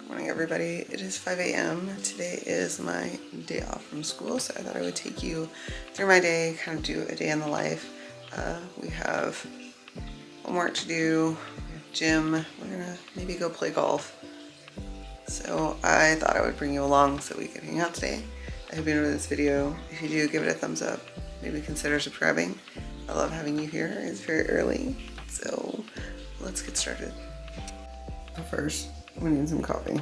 Good morning, everybody. It is 5 a.m. Today is my day off from school, so I thought I would take you through my day, kind of do a day in the life. We have homework to do, we have gym, we're gonna maybe go play golf. So I thought I would bring you along so we could hang out today. I hope you enjoyed this video. If you do, give it a thumbs up. Maybe consider subscribing. I love having you here. It's very early, so let's get started. But first, we need some coffee.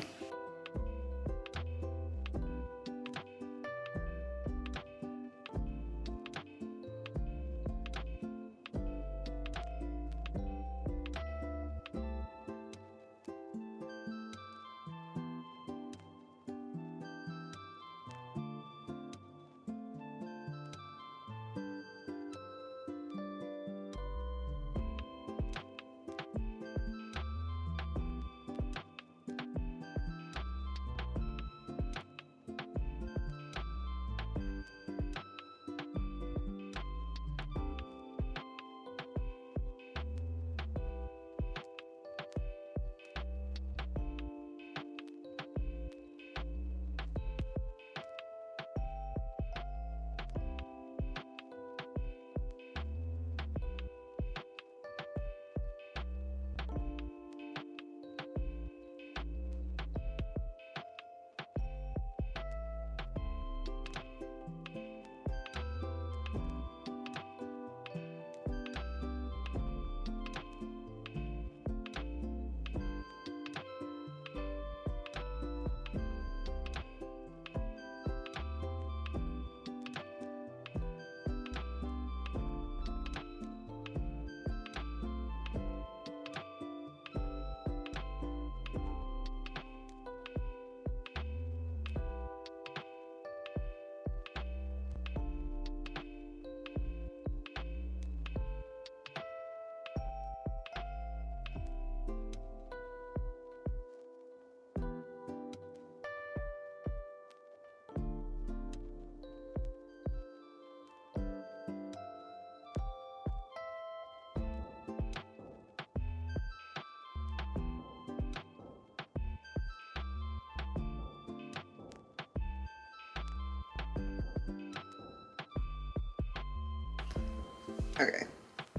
Okay,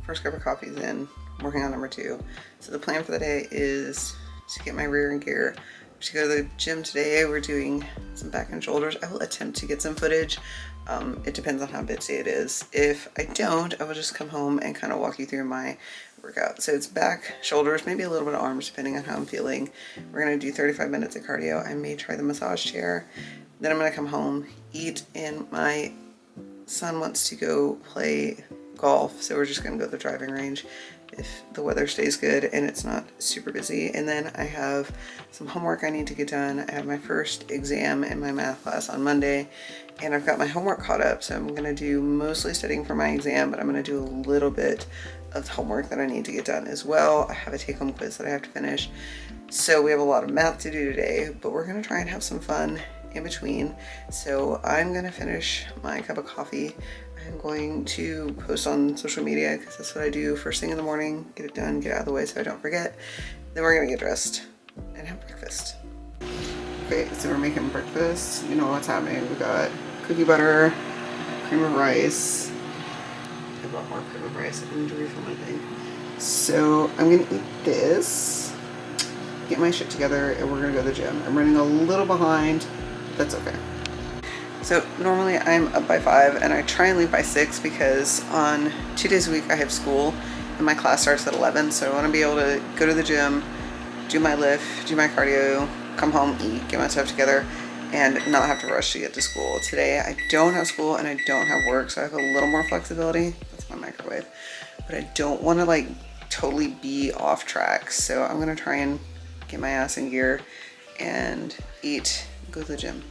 first cup of coffee is in. I'm working on number 2. So the plan for the day is to get my rear in gear. To go to the gym today. We're doing some back and shoulders. I will attempt to get some footage. It depends on how busy it is. If I don't, I will just come home and kind of walk you through my workout. So it's back, shoulders, maybe a little bit of arms depending on how I'm feeling. We're gonna do 35 minutes of cardio. I may try the massage chair. Then I'm gonna come home, eat, and my son wants to go play golf, so we're just gonna go to the driving range if the weather stays good and it's not super busy. And then I have some homework I need to get done. I have my first exam in my math class on Monday, and I've got my homework caught up, so I'm gonna do mostly studying for my exam, but I'm gonna do a little bit of homework that I need to get done as well. I have a take-home quiz that I have to finish, so we have a lot of math to do today, but we're gonna try and have some fun in between. So I'm gonna finish my cup of coffee. I'm going to post on social media because that's what I do first thing in the morning. Get it done, get it out of the way so I don't forget. Then we're gonna get dressed and have breakfast. Okay, so we're making breakfast. You know what's happening. We got cookie butter, cream of rice. I brought more cream of rice. I need to refill my thing. So I'm gonna eat this, get my shit together, and we're gonna go to the gym. I'm running a little behind, but that's okay. So normally I'm up by 5 and I try and leave by 6 because on 2 days a week I have school and my class starts at 11. So I want to be able to go to the gym, do my lift, do my cardio, come home, eat, get my stuff together, and not have to rush to get to school. Today I don't have school and I don't have work, so I have a little more flexibility. That's my microwave. But I don't want to like totally be off track. So I'm going to try and get my ass in gear and eat, go to the gym.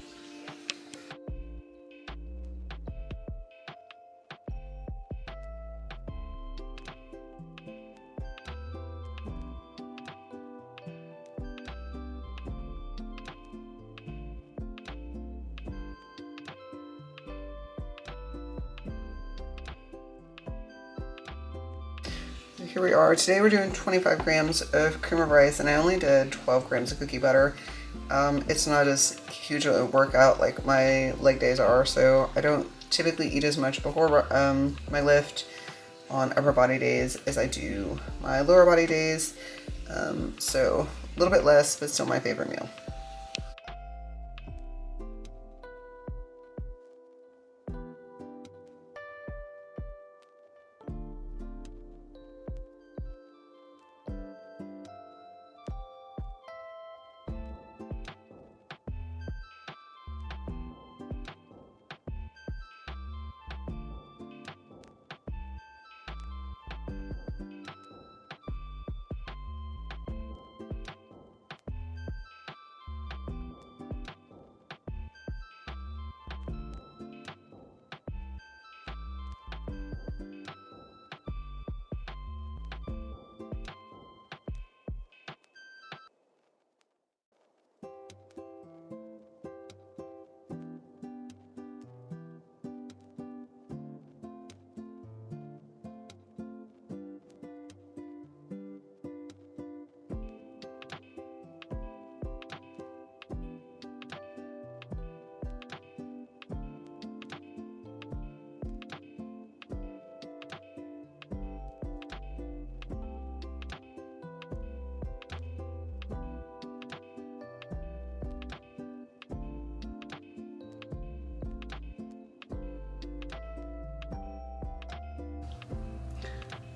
Here we are. Today we're doing 25 grams of cream of rice, and I only did 12 grams of cookie butter. It's not as huge a workout like my leg days are, so I don't typically eat as much before my lift on upper body days as I do my lower body days. So a little bit less, but still my favorite meal.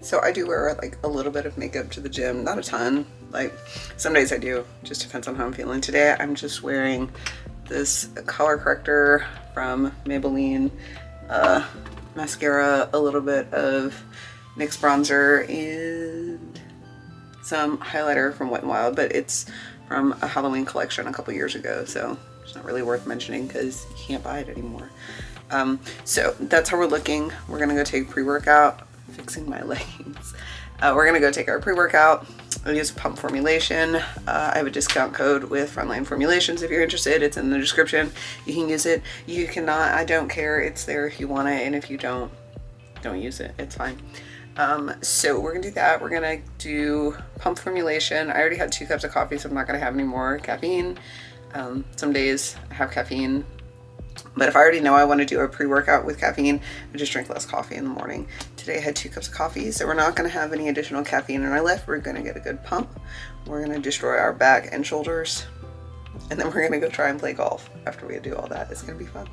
So I do wear like a little bit of makeup to the gym, not a ton. Like some days I do, just depends on how I'm feeling. Today I'm just wearing this color corrector from Maybelline, mascara, a little bit of NYX bronzer, and some highlighter from Wet n Wild, but it's from a Halloween collection a couple years ago, so it's not really worth mentioning because you can't buy it anymore. So that's how we're looking. We're gonna go take pre-workout. Fixing my leggings. We're gonna go take our pre-workout. I'll use a pump formulation. I have a discount code with Line Formulations if you're interested. It's in the description. You can use it. You cannot. I don't care. It's there if you want it, and if you don't use it. It's fine. So we're gonna do that. We're gonna do pump formulation. I already had 2 cups of coffee, so I'm not gonna have any more caffeine. Some days I have caffeine. But if I already know I want to do a pre-workout with caffeine, I just drink less coffee in the morning. Today I had 2 cups of coffee, so we're not going to have any additional caffeine in our lift. We're going to get a good pump. We're going to destroy our back and shoulders. And then we're going to go try and play golf after we do all that. It's going to be fun.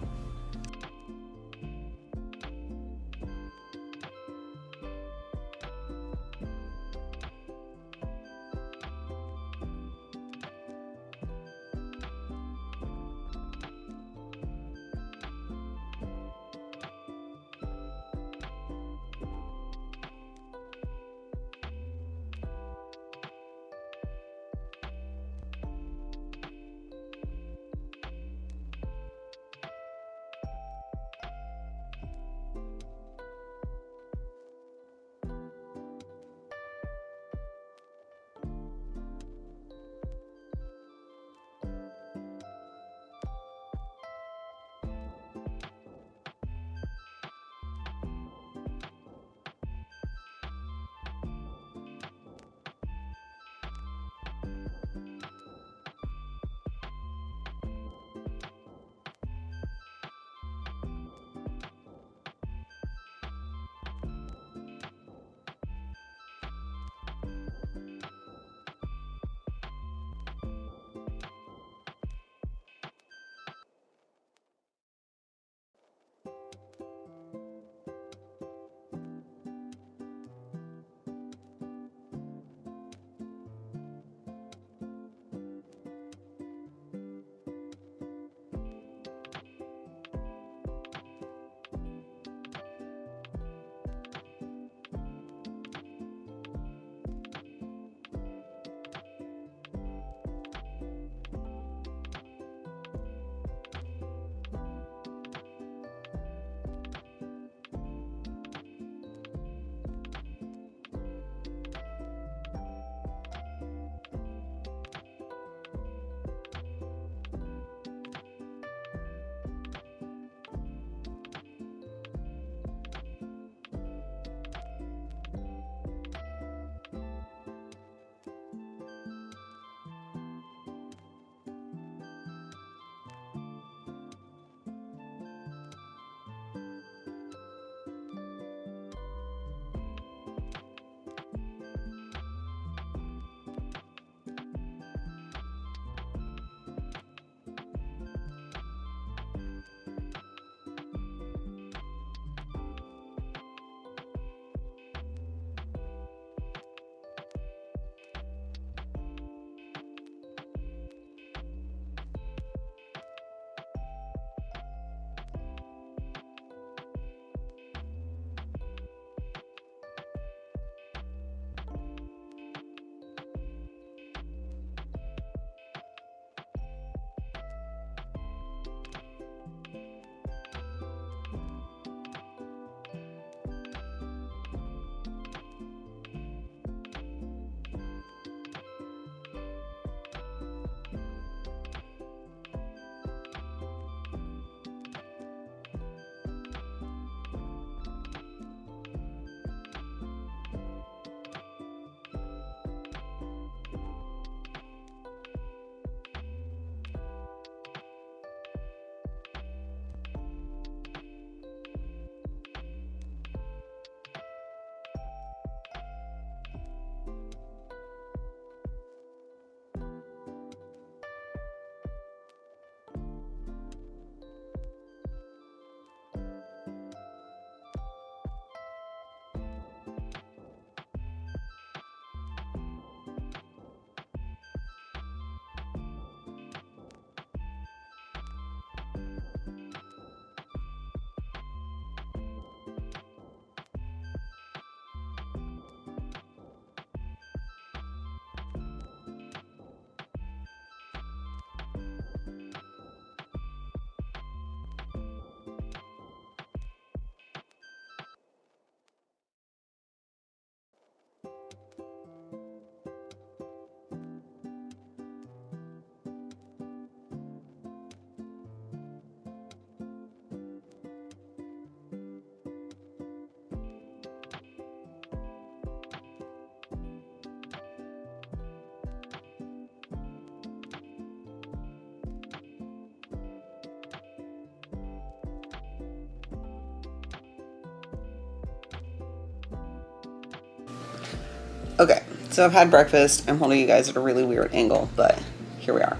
Okay, so I've had breakfast. I'm holding you guys at a really weird angle, but here we are.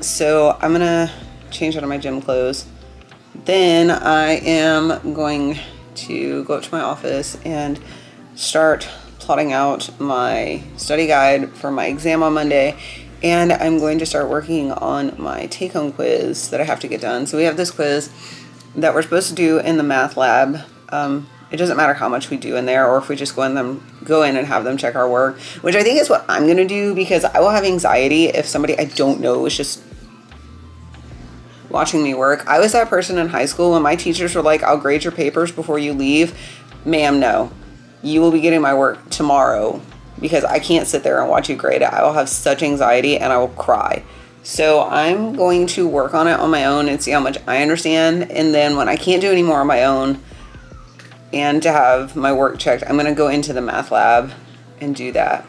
So I'm gonna change out of my gym clothes. Then I am going to go up to my office and start plotting out my study guide for my exam on Monday. And I'm going to start working on my take-home quiz that I have to get done. So we have this quiz that we're supposed to do in the math lab. It doesn't matter how much we do in there, or if we just go in and have them check our work, which I think is what I'm gonna do, because I will have anxiety if somebody I don't know is just watching me work. I was that person in high school when my teachers were like, I'll grade your papers before you leave. Ma'am, no. You will be getting my work tomorrow, because I can't sit there and watch you grade it. I will have such anxiety and I will cry. So I'm going to work on it on my own and see how much I understand. And then when I can't do any more on my own and to have my work checked, I'm going to go into the math lab and do that.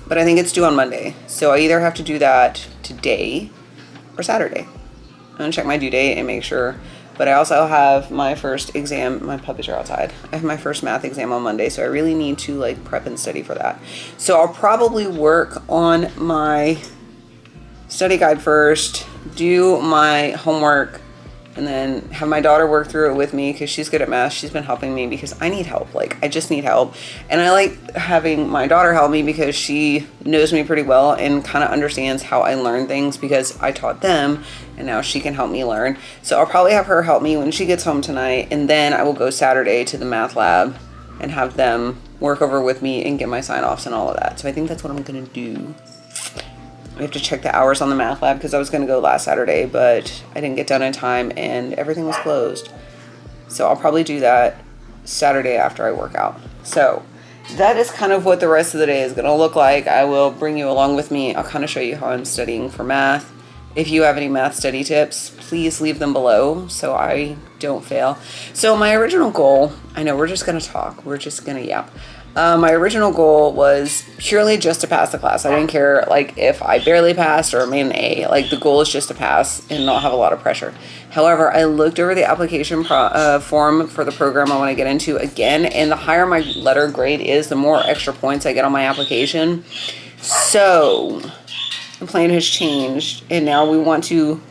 But I think it's due on Monday. So I either have to do that today or Saturday. I'm going to check my due date and make sure. But I also have my first exam. My puppies are outside. I have my first math exam on Monday, so I really need to like prep and study for that. So I'll probably work on my study guide first, do my homework, and then have my daughter work through it with me because she's good at math. She's been helping me because I need help. Like, I just need help. And I like having my daughter help me because she knows me pretty well and kind of understands how I learn things, because I taught them and now she can help me learn. So I'll probably have her help me when she gets home tonight, and then I will go Saturday to the math lab and have them work over with me and get my sign-offs and all of that. So I think that's what I'm gonna do. I have to check the hours on the math lab because I was going to go last Saturday, but I didn't get done in time and everything was closed. So I'll probably do that Saturday after I work out. So that is kind of what the rest of the day is going to look like. I will bring you along with me. I'll kind of show you how I'm studying for math. If you have any math study tips, please leave them below so I don't fail. So my original goal, I know we're just going to talk. We're just going to yap. My original goal was purely just to pass the class. I didn't care like if I barely passed or made an A. Like, the goal is just to pass and not have a lot of pressure. However, I looked over the application form for the program I want to get into again, and the higher my letter grade is, the more extra points I get on my application. So the plan has changed, and now we want to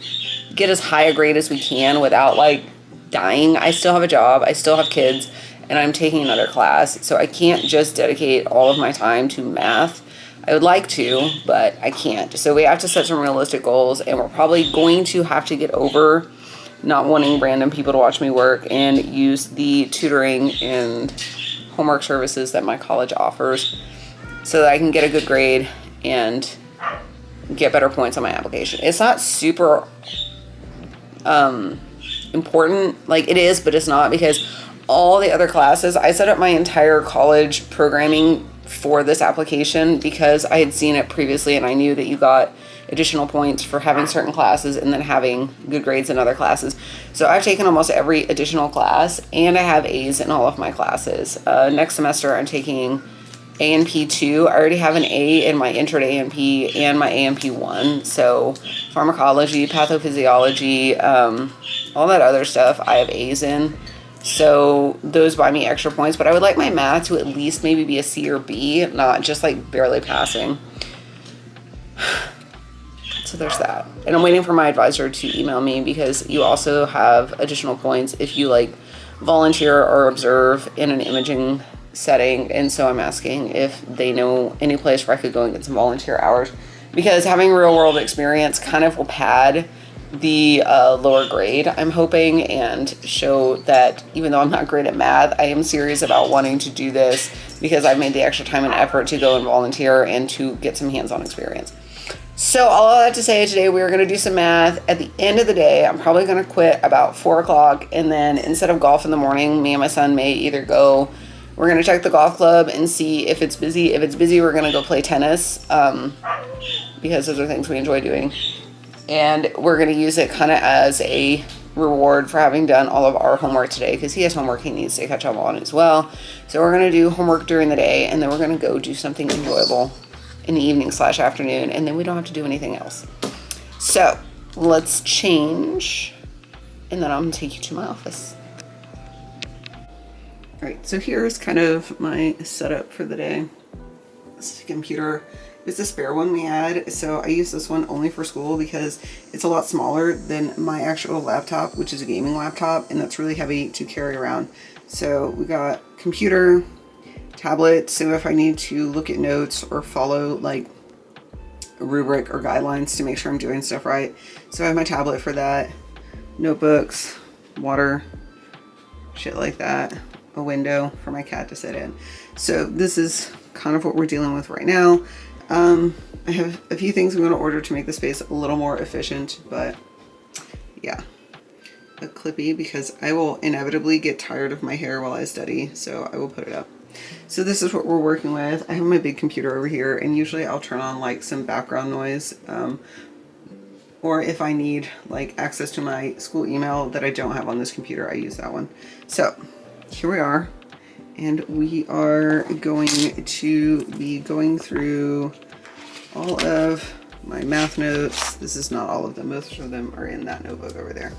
get as high a grade as we can without like dying. I still have a job. I still have kids. And I'm taking another class, so I can't just dedicate all of my time to math. I would like to, but I can't. So we have to set some realistic goals, and we're probably going to have to get over not wanting random people to watch me work and use the tutoring and homework services that my college offers so that I can get a good grade and get better points on my application. It's not super important. Like, it is, but it's not, because all the other classes, I set up my entire college programming for this application because I had seen it previously and I knew that you got additional points for having certain classes and then having good grades in other classes. So I've taken almost every additional class, and I have A's in all of my classes. Next semester I'm taking A&P 2. I already have an A in my intro to A&P and my A&P 1. So pharmacology, pathophysiology, all that other stuff I have A's in. So those buy me extra points, but I would like my math to at least maybe be a C or B, not just like barely passing. So there's that. And I'm waiting for my advisor to email me, because you also have additional points if you like volunteer or observe in an imaging setting. And so I'm asking if they know any place where I could go and get some volunteer hours, because having real world experience kind of will pad the lower grade, I'm hoping, and show that even though I'm not great at math, I am serious about wanting to do this because I've made the extra time and effort to go and volunteer and to get some hands-on experience. So all I have to say, today we are going to do some math. At the end of the day, I'm probably going to quit about 4 o'clock, and then instead of golf in the morning, me and my son may either go, we're going to check the golf club and see if it's busy. If it's busy, we're going to go play tennis, because those are things we enjoy doing. And we're going to use it kind of as a reward for having done all of our homework today, because he has homework he needs to catch up on as well. So we're going to do homework during the day, and then we're going to go do something enjoyable in the evening/afternoon, and then we don't have to do anything else. So let's change, and then I'm going to take you to my office. All right, so here's kind of my setup for the day. This is a computer. It's a spare one we had, so I use this one only for school because it's a lot smaller than my actual laptop, which is a gaming laptop, and that's really heavy to carry around. So we got computer, tablet, so if I need to look at notes or follow like a rubric or guidelines to make sure I'm doing stuff right. So I have my tablet for that, notebooks, water, shit like that, a window for my cat to sit in. So this is kind of what we're dealing with right now. I have a few things I'm going to order to make the space a little more efficient, but yeah, a clippy because I will inevitably get tired of my hair while I study, so I will put it up. So this is what we're working with. I have my big computer over here, and usually I'll turn on like some background noise, or if I need like access to my school email that I don't have on this computer, I use that one. So here we are. And we are going to be going through all of my math notes. This is not all of them. Most of them are in that notebook over there.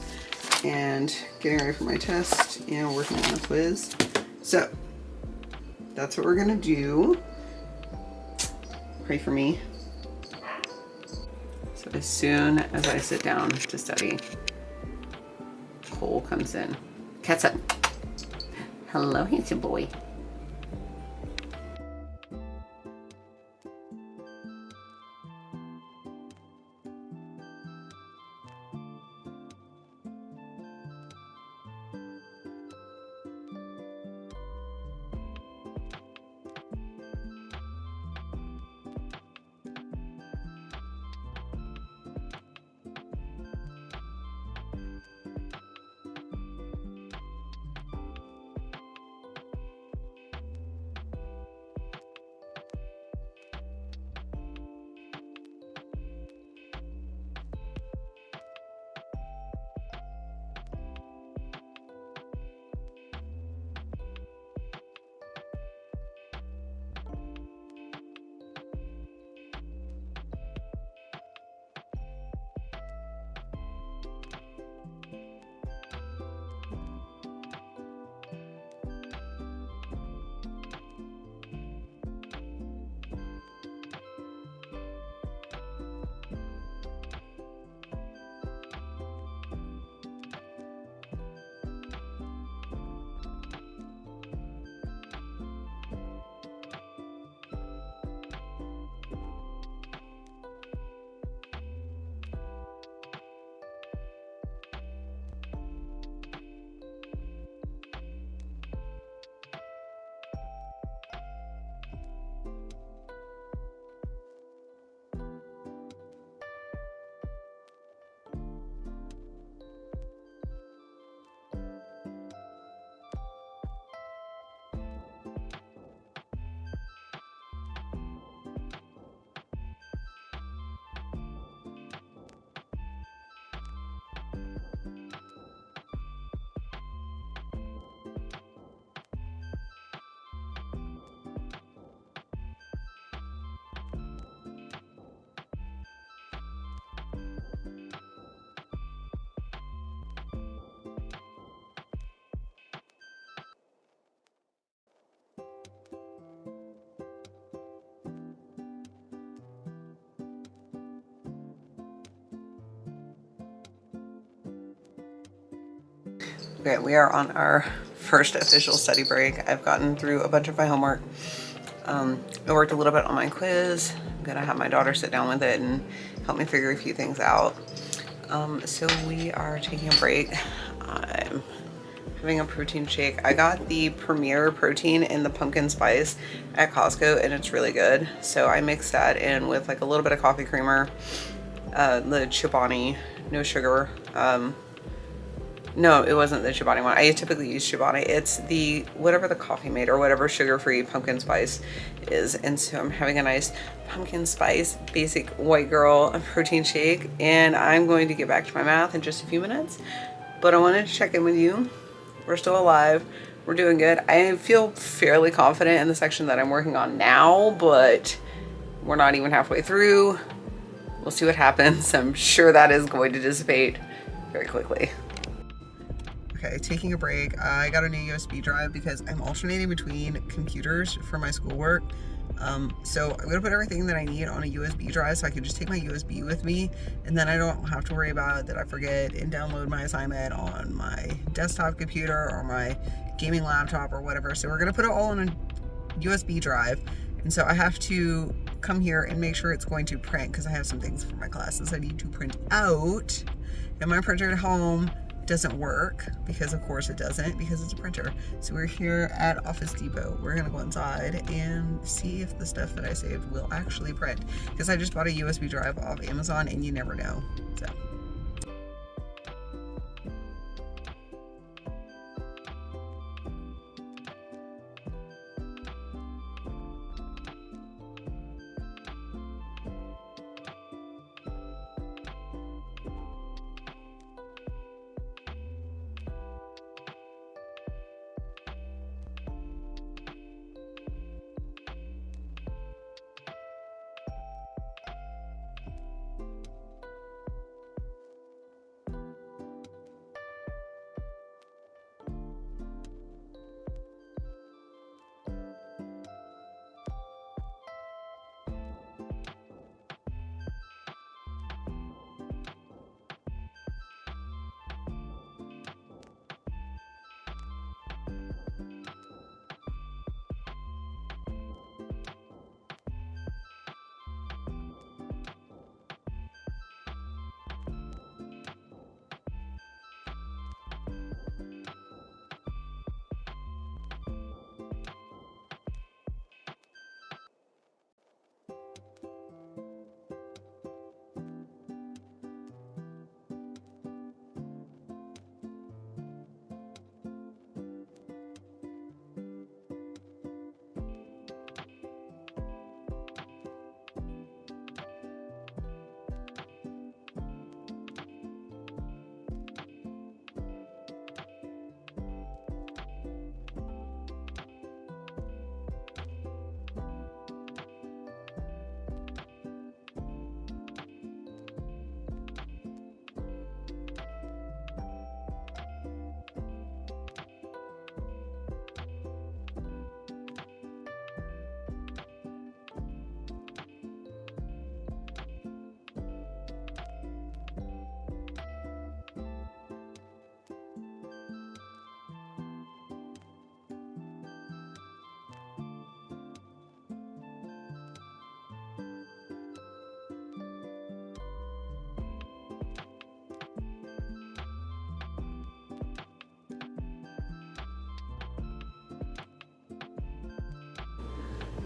And getting ready for my test and working on a quiz. So that's what we're going to do. Pray for me. So as soon as I sit down to study, Cole comes in. Cat's up. Hello, handsome boy. Okay, we are on our first official study break. I've gotten through a bunch of my homework. I worked a little bit on my quiz. I'm gonna have my daughter sit down with it and help me figure a few things out. So we are taking a break. I'm having a protein shake. I got the Premier protein in the pumpkin spice at Costco, and it's really good. So I mixed that in with like a little bit of coffee creamer, the Chobani, no sugar. No, it wasn't the Chobani one. I typically use Chobani. It's the, whatever the Coffee Mate or whatever sugar-free pumpkin spice is. And so I'm having a nice pumpkin spice basic white girl protein shake. And I'm going to get back to my math in just a few minutes. But I wanted to check in with you. We're still alive. We're doing good. I feel fairly confident in the section that I'm working on now, but we're not even halfway through. We'll see what happens. I'm sure that is going to dissipate very quickly. Okay, taking a break. I got a new USB drive because I'm alternating between computers for my schoolwork. So I'm gonna put everything that I need on a USB drive so I can just take my USB with me, and then I don't have to worry about that I forget and download my assignment on my desktop computer or my gaming laptop or whatever. So we're gonna put it all on a USB drive, and so I have to come here and make sure it's going to print because I have some things for my classes I need to print out, and my printer at home doesn't work because of course it doesn't, because it's a printer. So we're here at Office Depot. We're gonna go inside and see if the stuff that I saved will actually print, because I just bought a USB drive off Amazon and you never know. So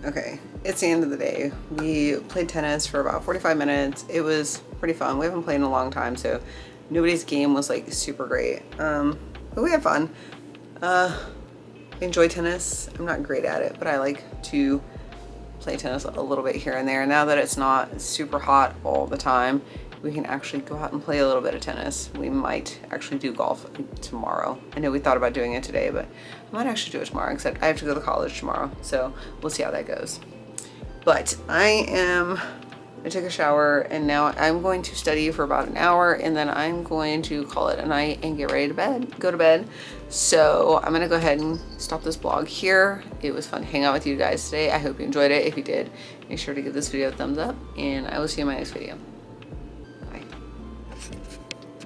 okay, it's the end of the day. We played tennis for about 45 minutes. It was pretty fun. We haven't played in a long time, so nobody's game was like super great. But we had fun. I enjoy tennis. I'm not great at it, but I like to play tennis a little bit here and there. Now that it's not super hot all the time, we can actually go out and play a little bit of tennis. We might actually do golf tomorrow. I know we thought about doing it today, but I might actually do it tomorrow, except I have to go to college tomorrow, so we'll see how that goes. But I took a shower and now I'm going to study for about an hour, and then I'm going to call it a night and get ready to go to bed. So I'm gonna go ahead and stop this vlog here. It was fun to hang out with you guys today. I hope you enjoyed it. If you did, make sure to give this video a thumbs up, and I will see you in my next video.